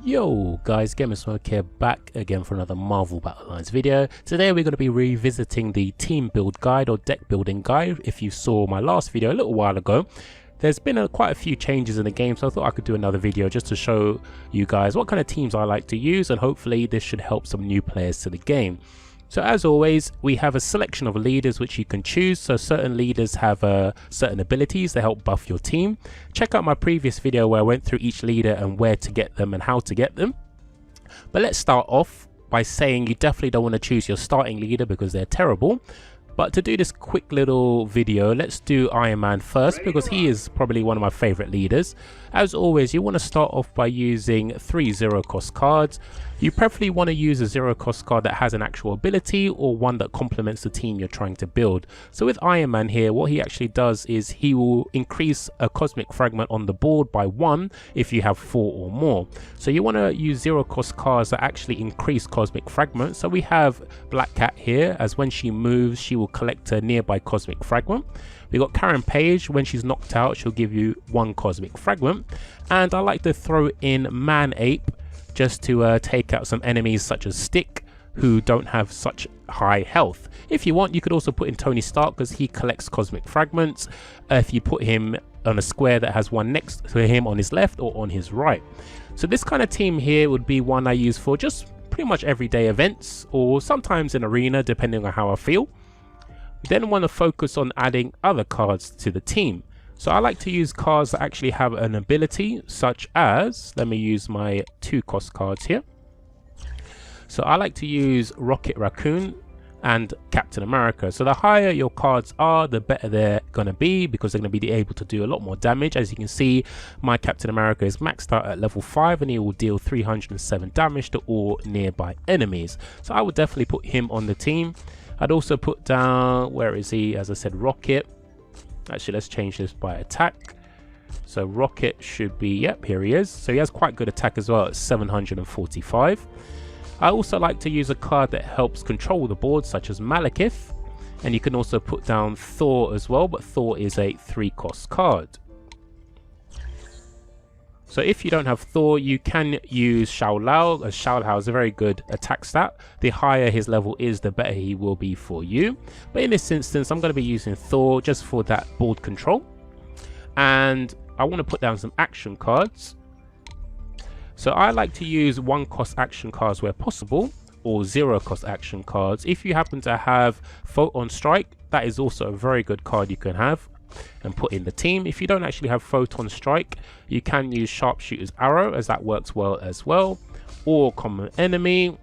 Yo guys, GamingSmoke here, back again for another Marvel Battle Lines video. Today we're going to be revisiting the team build guide or deck building guide. If you saw my last video a little while ago, there's been quite a few changes in the game, so I thought I could do another video just to show you guys what kind of teams I like to use, and hopefully this should help some new players to the game. So as always, we have a selection of leaders which you can choose. So certain leaders have certain abilities that help buff your team. Check out my previous video where I went through each leader and where to get them and how to get them. But let's start off by saying you definitely don't want to choose your starting leader because they're terrible. But to do this quick little video, let's do Iron Man first because he is probably one of my favorite leaders. As always, you want to start off by using 3 zero cost cards. You preferably want to use a zero cost card that has an actual ability or one that complements the team you're trying to build. So with Iron Man here, what he actually does is he will increase a cosmic fragment on the board by 1 if you have 4 or more. So you want to use zero cost cards that actually increase cosmic fragments. So we have Black Cat here, as when she moves she will collect a nearby cosmic fragment. We got Karen Page, when she's knocked out she'll give you 1 cosmic fragment. And I like to throw in Man Ape just to take out some enemies such as Stick, who don't have such high health. If you want, you could also put in Tony Stark because he collects cosmic fragments. If you put him on a square that has one next to him on his left or on his right. So this kind of team here would be one I use for just pretty much everyday events, or sometimes in arena depending on how I feel. We then want to focus on adding other cards to the team. So I like to use cards that actually have an ability, such as, let me use my 2 cost cards here. So I like to use Rocket Raccoon and Captain America. So the higher your cards are, the better they're going to be, because they're going to be able to do a lot more damage. As you can see, my Captain America is maxed out at level 5 and he will deal 307 damage to all nearby enemies. So I would definitely put him on the team. I'd also put down, where is he? As I said, Rocket. Actually, let's change this by attack. So Rocket should be, yep, here he is. So he has quite good attack as well at 745. I also like to use a card that helps control the board, such as Malekith. And you can also put down Thor as well, but Thor is a 3 cost card. So if you don't have Thor, you can use Xiao Lao, as Xiao Lao is a very good attack stat. The higher his level is, the better he will be for you. But in this instance, I'm going to be using Thor just for that board control. And I want to put down some action cards. So I like to use 1 cost action cards where possible, or 0 cost action cards. If you happen to have Photon Strike, that is also a very good card you can have and put in the team. If you don't actually have Photon Strike, you can use Sharpshooter's Arrow, as that works well as well, or Common Enemy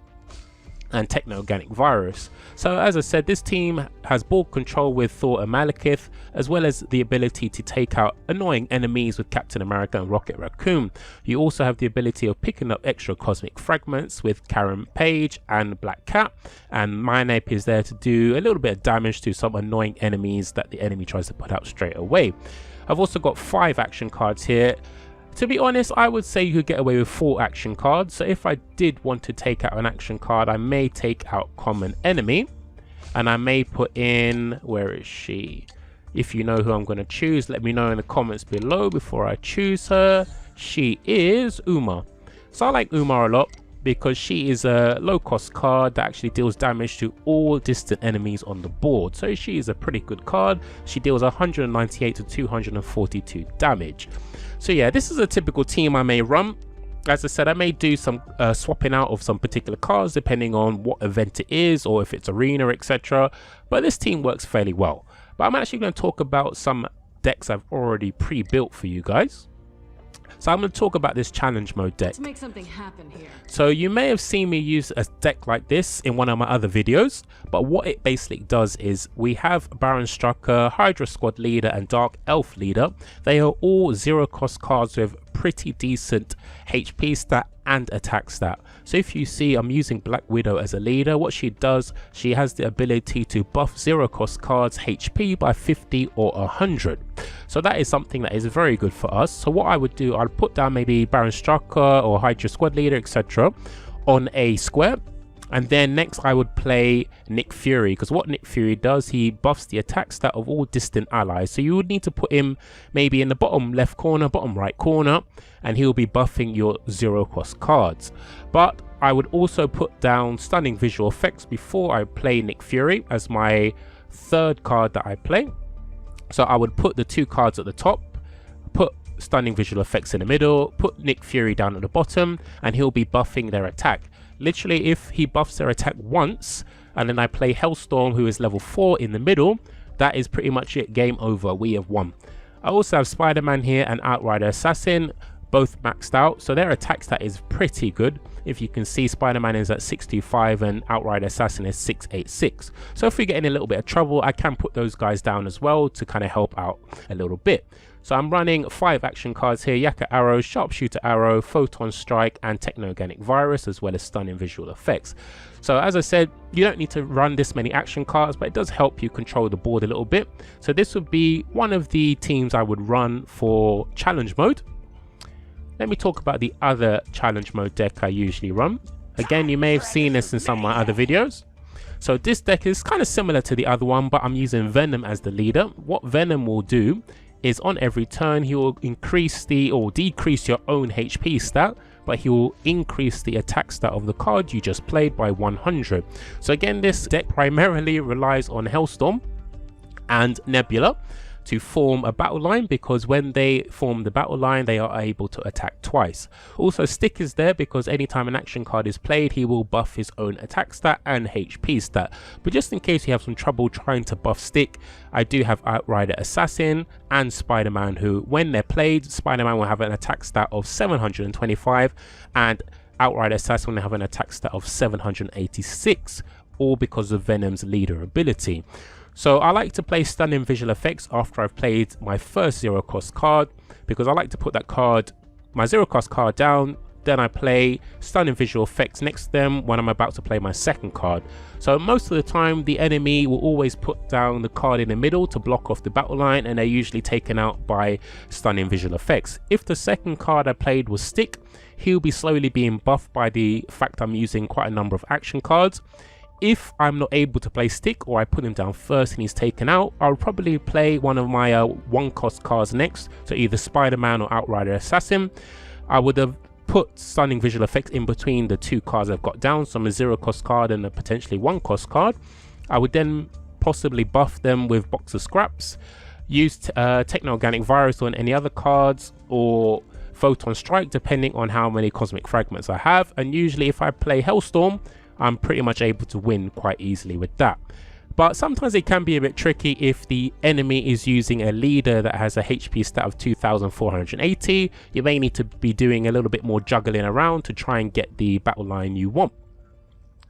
and Techno-Organic Virus. So as I said, this team has board control with Thor and Malekith, as well as the ability to take out annoying enemies with Captain America and Rocket Raccoon. You also have the ability of picking up extra cosmic fragments with Karen Page and Black Cat, and Man Ape is there to do a little bit of damage to some annoying enemies that the enemy tries to put out straight away. I've also got 5 action cards here. To be honest, I would say you could get away with 4 action cards. So if I did want to take out an action card, I may take out Common Enemy. And I may put in, where is she? If you know who I'm going to choose, let me know in the comments below before I choose her. She is Uma. So I like Uma a lot because she is a low cost card that actually deals damage to all distant enemies on the board. So she is a pretty good card. She deals 198 to 242 damage. So yeah, this is a typical team I may run. As I said, I may do some swapping out of some particular cards depending on what event it is or if it's arena, etc. But this team works fairly well. But I'm actually going to talk about some decks I've already pre-built for you guys. So I'm going to talk about this challenge mode deck. Let's make something happen here. So you may have seen me use a deck like this in one of my other videos, but what it basically does is we have Baron Strucker, Hydra Squad leader and Dark Elf leader. They are all 0 cost cards with pretty decent HP stat and attack stat. So if you see, I'm using Black Widow as a leader. What she does, she has the ability to buff 0 cost cards HP by 50 or 100. So that is something that is very good for us. So what I would do, I'll put down maybe Baron Strucker or Hydra Squad leader, etc. on a square, And then next I would play Nick Fury, because what Nick Fury does, he buffs the attack stat of all distant allies. So you would need to put him maybe in the bottom left corner, bottom right corner, and he'll be buffing your 0-cost cards. But I would also put down stunning visual effects before I play Nick Fury as my third card that I play. So I would put the 2 cards at the top, put stunning visual effects in the middle, put Nick Fury down at the bottom, and he'll be buffing their attack. Literally, if he buffs their attack once and then I play Hellstorm, who is level 4 in the middle, that is pretty much it. Game over. We have won. I also have Spider-Man here and Outrider Assassin, both maxed out, so their attack stat is pretty good. If you can see, Spider-Man is at 625 and Outrider Assassin is 686. So if we get in a little bit of trouble, I can put those guys down as well to kind of help out a little bit. So I'm running 5 action cards here: Yakka Arrow, Sharpshooter Arrow, Photon Strike, and Techno-Organic Virus, as well as stunning visual effects. So as I said, you don't need to run this many action cards, but it does help you control the board a little bit. So this would be one of the teams I would run for challenge mode. Let me talk about the other challenge mode deck I usually run. Again, you may have seen this in some of my other videos. So this deck is kind of similar to the other one, but I'm using Venom as the leader. What Venom will do is on every turn he will increase or decrease your own HP stat, but he will increase the attack stat of the card you just played by 100. So again, this deck primarily relies on Hellstorm and Nebula to form a battle line, because when they form the battle line they are able to attack twice. Also, Stick is there because anytime an action card is played he will buff his own attack stat and HP stat. But just in case you have some trouble trying to buff Stick, I do have Outrider Assassin and Spider-Man, who when they're played, Spider-Man will have an attack stat of 725 and Outrider Assassin will have an attack stat of 786, all because of Venom's leader ability. So I like to play stunning visual effects after I've played my first 0-cost card, because I like to put that card, my 0-cost card, down, then I play stunning visual effects next to them when I'm about to play my second card. So most of the time the enemy will always put down the card in the middle to block off the battle line, and they're usually taken out by stunning visual effects. If the second card I played was Stick, he'll be slowly being buffed by the fact I'm using quite a number of action cards. If I'm not able to play Stick, or I put him down first and he's taken out, I'll probably play one of my 1-cost cards next, so either Spider-Man or Outrider Assassin. I would have put stunning visual effects in between the 2 cards I've got down, so I'm a 0-cost card and a potentially 1-cost card. I would then possibly buff them with Box of Scraps, use Techno-Organic Virus on any other cards, or Photon Strike depending on how many Cosmic Fragments I have. And usually if I play Hellstorm, I'm pretty much able to win quite easily with that. But sometimes it can be a bit tricky if the enemy is using a leader that has a HP stat of 2480. You may need to be doing a little bit more juggling around to try and get the battle line you want.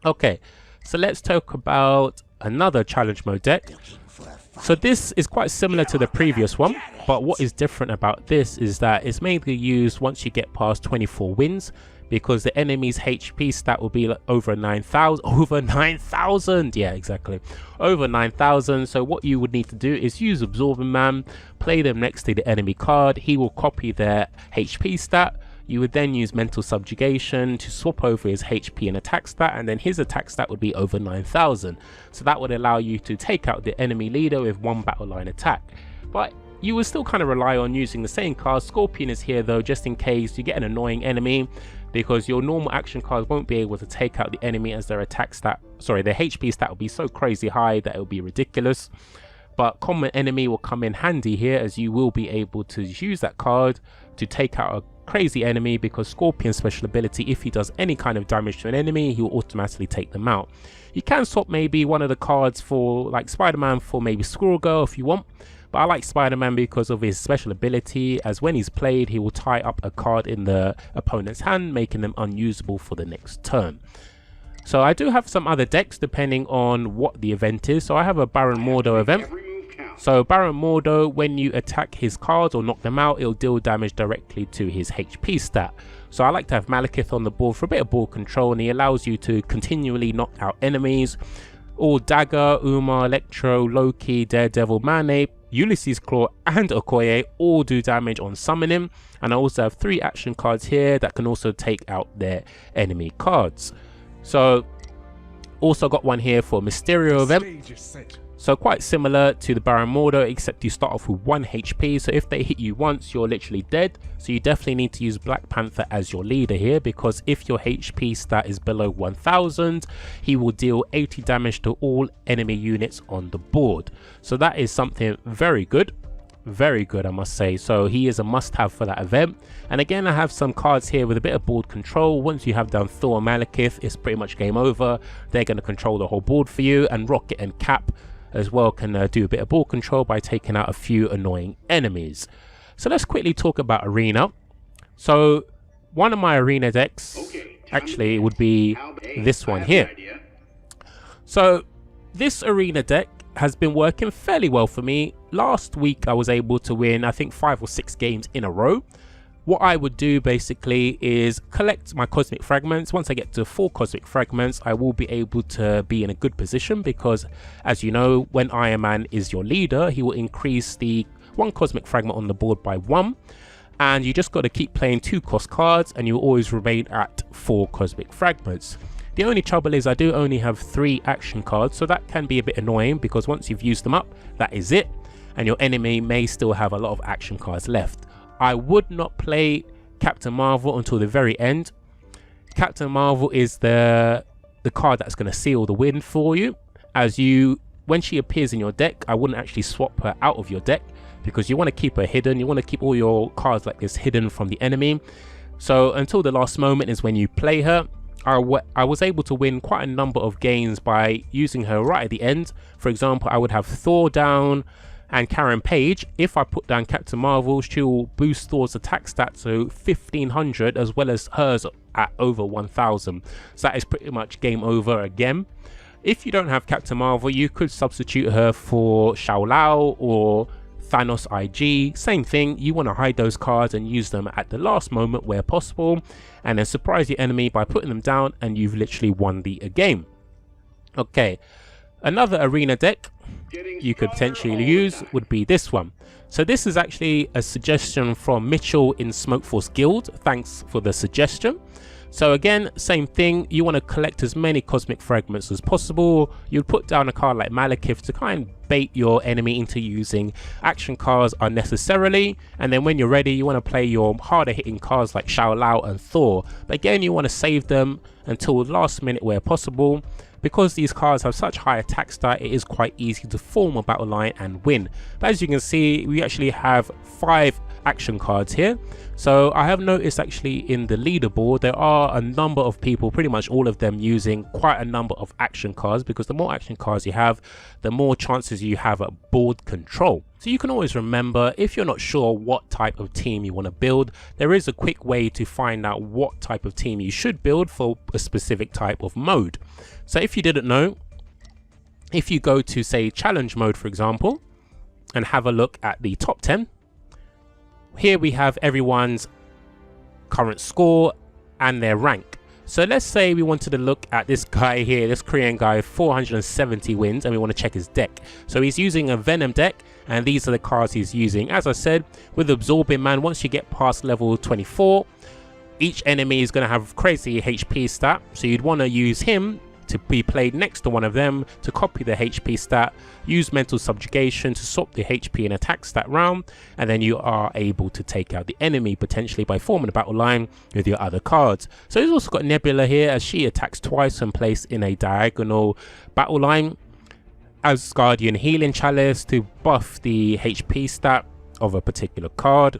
Okay, so let's talk about another challenge mode deck. So this is quite similar to the previous one, but what is different about this is that it's mainly used once you get past 24 wins, because the enemy's HP stat will be like over 9,000. Yeah, exactly, over 9,000. So what you would need to do is use Absorbing Man, play them next to the enemy card. He will copy their HP stat. You would then use Mental Subjugation to swap over his HP and attack stat, and then his attack stat would be over 9,000. So that would allow you to take out the enemy leader with 1 battle line attack. But you will still kind of rely on using the same card. Scorpion is here though, just in case you get an annoying enemy, because your normal action cards won't be able to take out the enemy as their attack stat, sorry, their HP stat will be so crazy high that it will be ridiculous. But Common Enemy will come in handy here, as you will be able to use that card to take out a crazy enemy, because Scorpion's special ability, if he does any kind of damage to an enemy, he will automatically take them out. You can swap maybe one of the cards for like Spider-Man for maybe Squirrel Girl if you want, but I like Spider-Man because of his special ability, as when he's played he will tie up a card in the opponent's hand, making them unusable for the next turn. So I do have some other decks depending on what the event is. So I have a Baron Mordo event. So Baron Mordo, when you attack his cards or knock them out, it'll deal damage directly to his HP stat. So I like to have Malekith on the board for a bit of board control, and he allows you to continually knock out enemies. All Dagger, Uma, Electro, Loki, Daredevil, Mane, Ulysses Claw and Okoye all do damage on summoning. And I also have 3 action cards here that can also take out their enemy cards. So Also got one here for Mysterio event. So quite similar to the Baron Mordo, except you start off with 1 HP. So if they hit you once, you're literally dead. So you definitely need to use Black Panther as your leader here, because if your HP stat is below 1000, he will deal 80 damage to all enemy units on the board. So that is something very good. Very good, I must say. So he is a must-have for that event. And again, I have some cards here with a bit of board control. Once you have done Thor and Malekith, it's pretty much game over. They're going to control the whole board for you, and Rocket and Cap as well can do a bit of board control by taking out a few annoying enemies. So let's quickly talk about Arena. So one of my Arena decks actually would be this one here. So this Arena deck has been working fairly well for me. Last week I was able to win, I think, 5 or 6 games in a row. What I would do basically is collect my cosmic fragments. Once I get to 4 cosmic fragments, I will be able to be in a good position, because as you know, when Iron Man is your leader, he will increase the 1 cosmic fragment on the board by 1, and you just got to keep playing 2 cost cards and you always remain at 4 cosmic fragments. The only trouble is I do only have 3 action cards, so that can be a bit annoying, because once you've used them up, that is it, and your enemy may still have a lot of action cards left. I would not play Captain Marvel until the very end. Captain Marvel is the card that's going to seal the win for you. When she appears in your deck, I wouldn't actually swap her out of your deck, because you want to keep her hidden. You want to keep all your cards like this hidden from the enemy. So until the last moment is when you play her. I was able to win quite a number of games by using her right at the end. For example, I would have Thor down and Karen Page. If I put down Captain Marvel, she'll boost Thor's attack stat to 1500, as well as hers at over 1000. So that is pretty much game over again. If you don't have Captain Marvel, you could substitute her for Xiao Lao or Thanos IG. Same thing, you want to hide those cards and use them at the last moment where possible, and then surprise your enemy by putting them down, and you've literally won the game. Okay, another Arena deck you could potentially use would be this one. So this is actually a suggestion from Mitchell in Smokeforce Guild. Thanks for the suggestion. So again, same thing, you want to collect as many cosmic fragments as possible. You'd put down a card like Malekith to kind of bait your enemy into using action cards unnecessarily, and then when you're ready, you want to play your harder hitting cards like Xiao Lao and Thor. But again, you want to save them until the last minute where possible. Because these cards have such high attack stat, it is quite easy to form a battle line and win. But as you can see, we actually have 5 action cards here. So I have noticed actually in the leaderboard there are a number of people, pretty much all of them, using quite a number of action cards, because the more action cards you have, the more chances you have at board control. So you can always remember, if you're not sure what type of team you want to build, there is a quick way to find out what type of team you should build for a specific type of mode. So if you didn't know, if you go to, say, challenge mode, for example, and have a look at the top 10, here we have everyone's current score and their rank. So let's say we wanted to look at this guy here, this Korean guy, 470 wins, and we want to check his deck. So he's using a Venom deck, and these are the cards he's using. As I said, with Absorbing Man, once you get past level 24, each enemy is going to have crazy HP stat, so you'd want to use him to be played next to one of them to copy the HP stat, use mental subjugation to swap the HP and attack stat round, and then you are able to take out the enemy potentially by forming a battle line with your other cards. So he's also got Nebula here, as she attacks twice when placed in a diagonal battle line. Asgardian Healing Chalice to buff the HP stat of a particular card.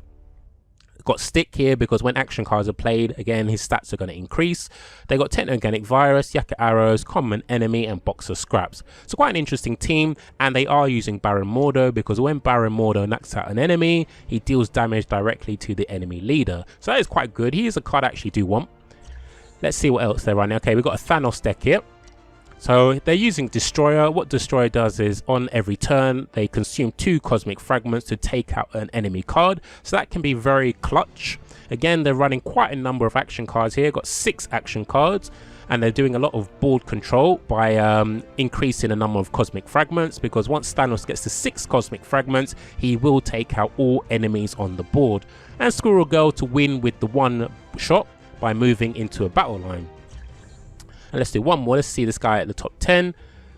Got Stick here because when action cards are played, again, his stats are going to increase. They got Techno-Organic Virus, Yakka Arrows, Common Enemy, and Boxer Scraps. So quite an interesting team, and they are using Baron Mordo, because when Baron Mordo knocks out an enemy, he deals damage directly to the enemy leader. So that is quite good. He is a card I actually do want. Let's see what else they're running. Okay, we've got a Thanos deck here. So they're using Destroyer. What Destroyer does is on every turn, they consume 2 cosmic fragments to take out an enemy card. So that can be very clutch. Again, they're running quite a number of action cards here. Got 6 action cards, and they're doing a lot of board control by increasing the number of cosmic fragments, because once Thanos gets to 6 cosmic fragments, he will take out all enemies on the board. And Squirrel Girl to win with the 1 shot by moving into a battle line. And let's do one more. Let's see this guy at the top 10.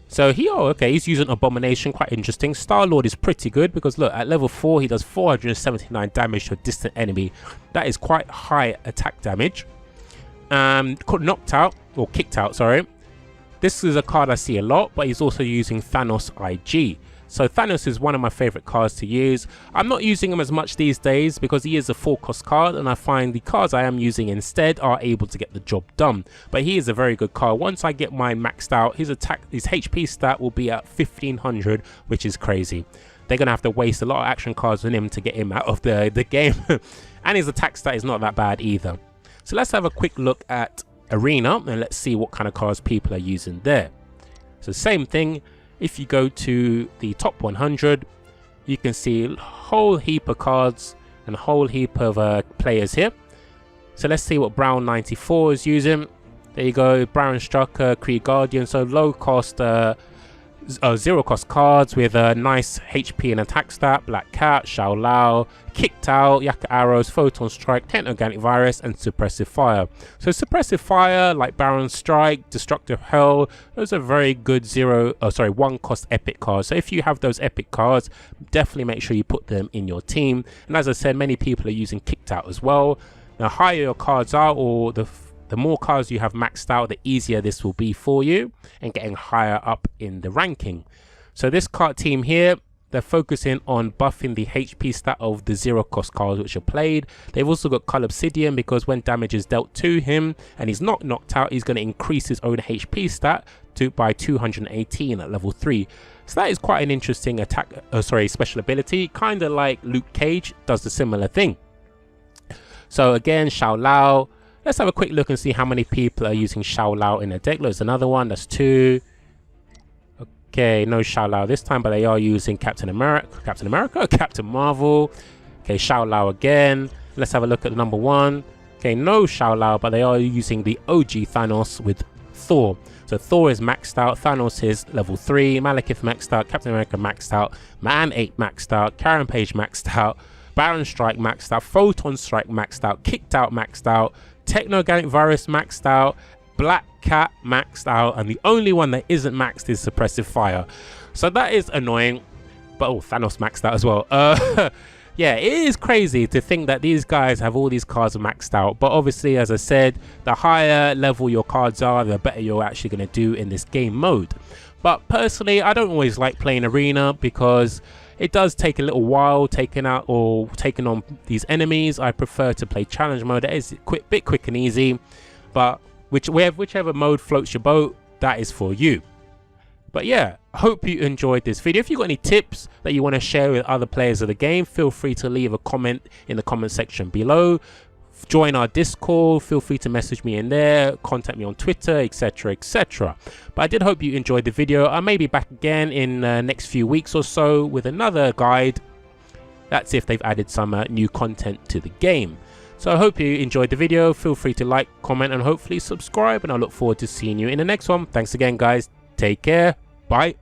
So okay, he's using Abomination, quite interesting. Star-Lord is pretty good because look, at level 4 he does 479 damage to a distant enemy. That is quite high attack damage. Knocked out, or kicked out, sorry. This is a card I see a lot, but he's also using Thanos IG. So Thanos is one of my favorite cards to use. I'm not using him as much these days because he is a 4-cost card, and I find the cards I am using instead are able to get the job done. But he is a very good card. Once I get mine maxed out, his HP stat will be at 1500, which is crazy. They're going to have to waste a lot of action cards on him to get him out of the game. And his attack stat is not that bad either. So let's have a quick look at Arena and let's see what kind of cards people are using there. So same thing. If you go to the top 100, you can see a whole heap of cards and a whole heap of players here. So let's see what Brown 94 is using. There you go, Baron Strucker, Kree Guardian. So low cost, 0 cost cards with a nice HP and attack stat. Black Cat, Xiao Lao, Kicked Out, Yaka Arrows, Photon Strike, Techno-Organic Virus, and Suppressive Fire. So Suppressive Fire, like Baron Strike, Destructive Hell, those are very good 1 cost epic cards. So if you have those epic cards, definitely make sure you put them in your team. And as I said, many people are using Kicked Out as well. The higher your cards are, or the more cards you have maxed out, the easier this will be for you and getting higher up in the ranking. So this card team here, they're focusing on buffing the HP stat of the 0 cost cards which are played. They've also got Cull Obsidian because when damage is dealt to him and he's not knocked out, he's going to increase his own HP stat by 218 at level 3. So that is quite an interesting special ability, kind of like Luke Cage does a similar thing. So again, Xiao Lao. Let's have a quick look and see how many people are using Xiao Lao in a deck. There's another one, that's 2. Okay, no Xiao Lao this time, but they are using Captain Marvel. Okay, Xiao Lao again. Let's have a look at the number 1. Okay, no Xiao Lao, but they are using the OG Thanos with Thor. So Thor is maxed out, Thanos is level 3, Malekith maxed out, Captain America maxed out, Man 8 maxed out, Karen Page maxed out, Baron Strike maxed out, Photon Strike maxed out, Kicked Out maxed out, Techno-Organic Virus maxed out, Black Cat maxed out, and the only one that isn't maxed is Suppressive Fire. So that is annoying. But Thanos maxed out as well. Yeah, it is crazy to think that these guys have all these cards maxed out. But obviously, as I said, the higher level your cards are, the better you're actually going to do in this game mode. But personally, I don't always like playing Arena because it does take a little while taking on these enemies. I prefer to play challenge mode. It is a bit quick and easy, but whichever mode floats your boat, that is for you. But yeah, I hope you enjoyed this video. If you've got any tips that you want to share with other players of the game, feel free to leave a comment in the comment section below. Join our Discord, feel free to message me in there, contact me on Twitter, etc, etc. But I did hope you enjoyed the video. I may be back again in the next few weeks or so with another guide. That's if they've added some new content to the game. So I hope you enjoyed the video. Feel free to like, comment, and hopefully subscribe, and I look forward to seeing you in the next one. Thanks again, guys. Take care. Bye.